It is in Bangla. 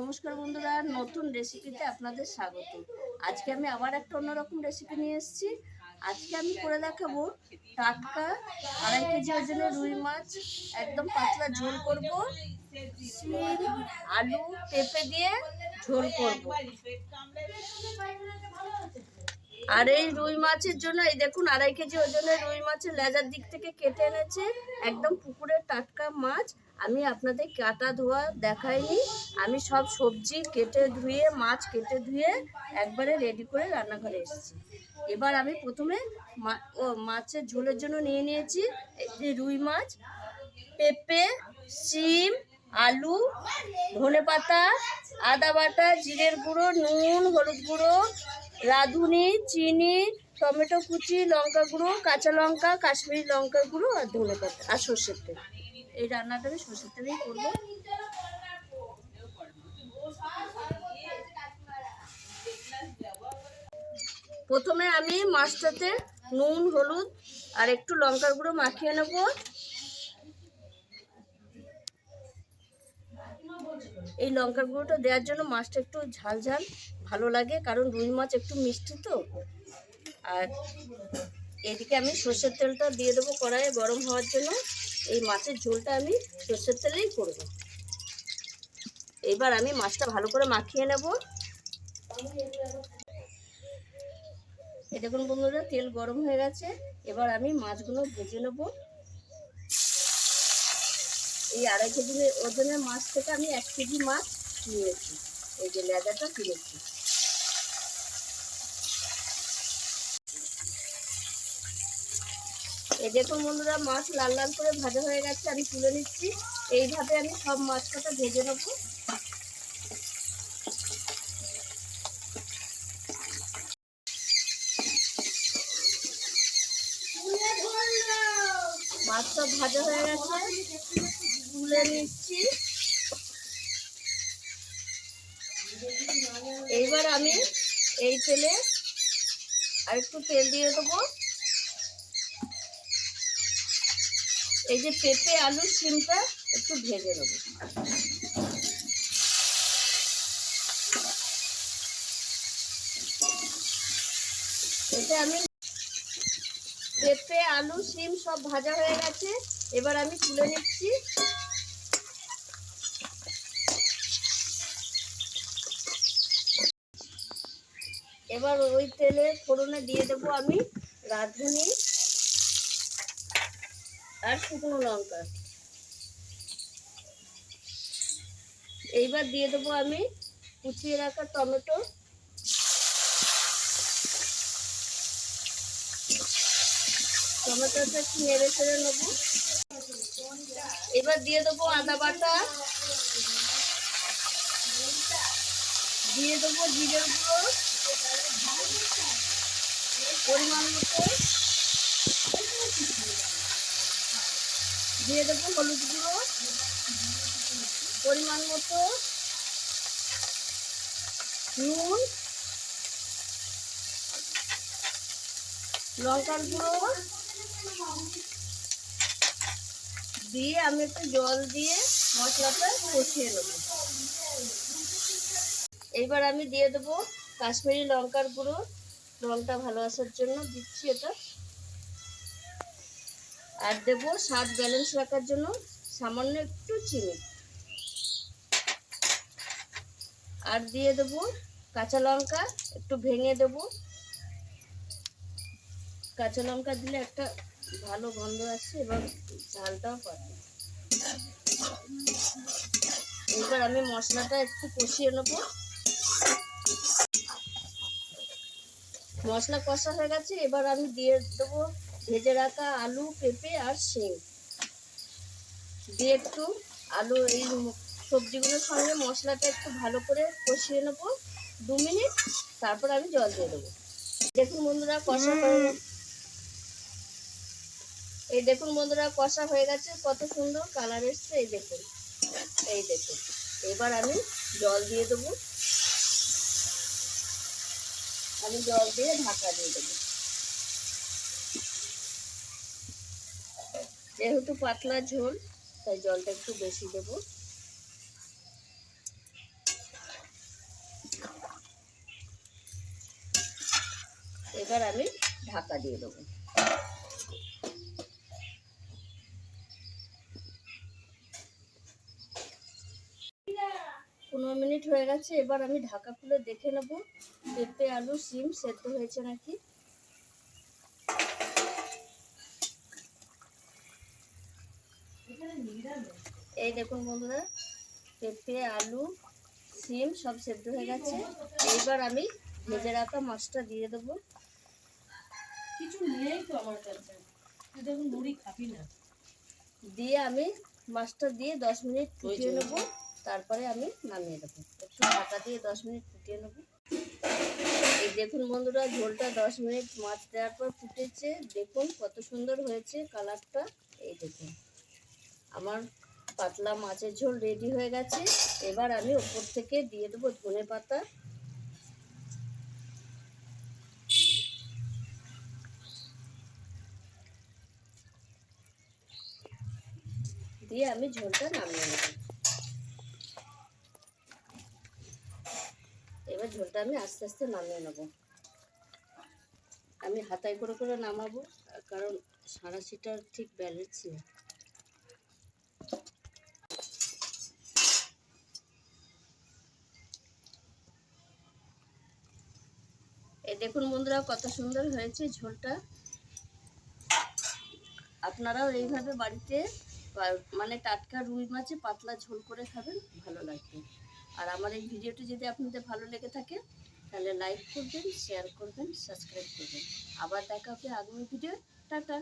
নমস্কার বন্ধুরা, নতুন রেসিপিতে আপনাদের স্বাগত। আজকে আমি আবার একটা অন্যরকম রেসিপি নিয়ে এসেছি। আজকে আমি করে দেখাবো টাটকা 2.5 কেজি ওজনের রুই মাছ। একদম পাতলা ঝোল করব, শিম আলু পেঁপে দিয়ে ঝোল করব। আর এই রুই মাছের জন্য এই দেখুন 2.5 কেজি ওজনের রুই মাছের লেজার দিক থেকে কেটে এনেছে। একদম পুকুরের টাটকা মাছ। আমি আপনাদের কাটা ধোয়া দেখাইনি, আমি সব সবজি কেটে ধুয়ে মাছ কেটে ধুয়ে একবারে রেডি করে রান্নাঘরে এসেছি। এবার আমি প্রথমে মাছের ঝোলের জন্য নিয়ে নিয়েছি এই যে রুই মাছ, পেঁপে, শিম, আলু, ধনেপাতা, আদা বাটা, জিরের গুঁড়ো, নুন, হলুদ গুঁড়ো, রাঁধুনি, চিনি, টমেটো কুচি, লঙ্কা গুঁড়ো, কাঁচা লঙ্কা, কাশ্মীরি লঙ্কার গুঁড়ো আর ধনেপাতা আর সর্ষের তেল। এই রান্নাটা আমি সর্ষের তেলেই করবো। প্রথমে আমি মাছটাতে নুন, হলুদ আর একটু লঙ্কার গুঁড়ো মাখিয়ে নেব। এই লঙ্কার গুঁড়োটা দেওয়ার জন্য মাছটা একটু ঝাল ঝাল ভালো লাগে, কারণ রুই মাছ একটু মিষ্টি তো। আর এদিকে আমি সর্ষের তেলটা দিয়ে দেবো কড়াইয়ে গরম হওয়ার জন্য। এই মাছের ঝোলটা আমি সর্ষের তেলেই করব। এবার আমি মাছটা ভালো করে মাখিয়ে নেব। এই দেখুন বন্ধুরা, তেল গরম হয়ে গেছে। এবার আমি মাছগুলো ভেজে নেব। এই 2.5 কেজি ওজনের মাছ থেকে আমি 1 কেজি মাছ নিয়েছি, এই যে লেজাটা কিনেছি। এই দেখুন বন্ধুরা, মাছ লাল লাল করে ভাজা হয়ে গেছে, আমি তুলে নিচ্ছি। এইভাবে আমি সব মাছ কটা ভেজে নেব। মাছ সব ভাজা হয়ে গেছে, তুলে নিচ্ছি। এইবার আমি এই তেলে আর একটু তেল দিয়ে দেবো। এই যে পেঁপে, আলু, শিমটা একটু ভেজে নেবো। এতে আমি পেঁপে, আলু, শিম সব ভাজা হয়ে গেছে। এবার আমি তুলে নিচ্ছি। এবার ওই তেলে ফোড়নে দিয়ে দেবো আমি রাঁধুনি আর শুকনো লঙ্কা। এইবার দিয়ে দেবো আমি কুচিয়ে রাখা টমেটো। টমেটোটা একটু নেড়ে চেড়ে নেবো। এবার দিয়ে দেবো আদা বাটা, দিয়ে দেবো জিরের গুঁড়ো পরিমাণ মতো, দিয়ে দেবো হলুদ গুঁড়ো পরিমাণ মতো, নুন, লঙ্কার গুঁড়ো দিয়ে আমি একটু জল দিয়ে মশলাটা কষিয়ে নেব। এইবার আমি দিয়ে দেবো কাশ্মীরি লঙ্কার গুঁড়ো, রঙটা ভালো আসার জন্য দিচ্ছি এটা। আর দেবো স্বাদ ব্যালেন্স রাখার জন্য সামান্য একটু চিনি। আর দিয়ে দেবো কাঁচা লঙ্কা একটু ভেঙে দেবো। কাঁচা লঙ্কা দিলে একটা ভালো গন্ধ আসে এবং ঝালটাও পাবে। এবার আমি মশলাটা একটু কষিয়ে নেব। মশলা কষা হয়ে গেছে, এবার আমি দিয়ে দেবো ভেজে রাখা আলু, পেঁপে আর শিম দিয়ে একটু আলু এই সবজিগুলোর সঙ্গে মশলাটা একটু ভালো করে কষিয়ে নেব 2 মিনিট। তারপর আমি জল দিয়ে দেবো। দেখুন বন্ধুরা কষা হয়ে এই দেখুন বন্ধুরা কষা হয়ে গেছে, কত সুন্দর কালার এসছে। এই দেখুন, এই দেখুন। এবার আমি জল দিয়ে দেবো। আমি জল দিয়ে ঢাকা দিয়ে দেবো। যেহেতু পাতলা ঝোল তাই জলটা একটু বেশি দেবো। এবার আমি ঢাকা দিয়ে দেবো। 15 মিনিট হয়ে গেছে। এবার আমি ঢাকা খুলে দেখে নেব পেঁপে, আলু, শিম সেদ্ধ হয়েছে নাকি। এই দেখুন বন্ধুরা, পেঁপে, আলু, শিম সব সেদ্ধ হয়ে গেছে। এইবার আমি ভেজে রাখা মাছটা দিয়ে দেবো। কিছু নেই তো আমার কাছে, তুই দেখুন মুড়ি খাবি না। দিয়ে আমি মাছটা দিয়ে 10 মিনিট ফুটিয়ে নেবো, তারপরে আমি নামিয়ে দেবো। একটু ঢাকা দিয়ে 10 মিনিট ফুটিয়ে নেবো। এই দেখুন বন্ধুরা, ঝোলটা 10 মিনিট মাছ দেওয়ার পর ফুটেছে। দেখুন কত সুন্দর হয়েছে কালারটা। এই দেখুন আমার পাতলা মাছের ঝোল রেডি হয়ে গেছে। এবার আমি ওপর থেকে দিয়ে দেবো ধনে পাতা। দিয়ে আমি ঝোলটা নামিয়ে নেব। এবার ঝোলটা আমি আস্তে আস্তে নামিয়ে নেব। আমি হাতায় করে করে নামাবো, কারণ সাঁড়াশিটা ঠিক ব্যালেন্স নেই। এই দেখুন বন্ধুরা কত সুন্দর হয়েছে ঝোলটা। আপনারাও এইভাবে বাড়িতে মানে টাটকা রুই মাছে পাতলা ঝোল করে খাবেন, ভালো লাগবে। আর আমার এই ভিডিওটি যদি আপনাদের ভালো লেগে থাকে তাহলে লাইক করবেন, শেয়ার করবেন, সাবস্ক্রাইব করবেন। আবার দেখা হবে আগামী ভিডিও। টাটা।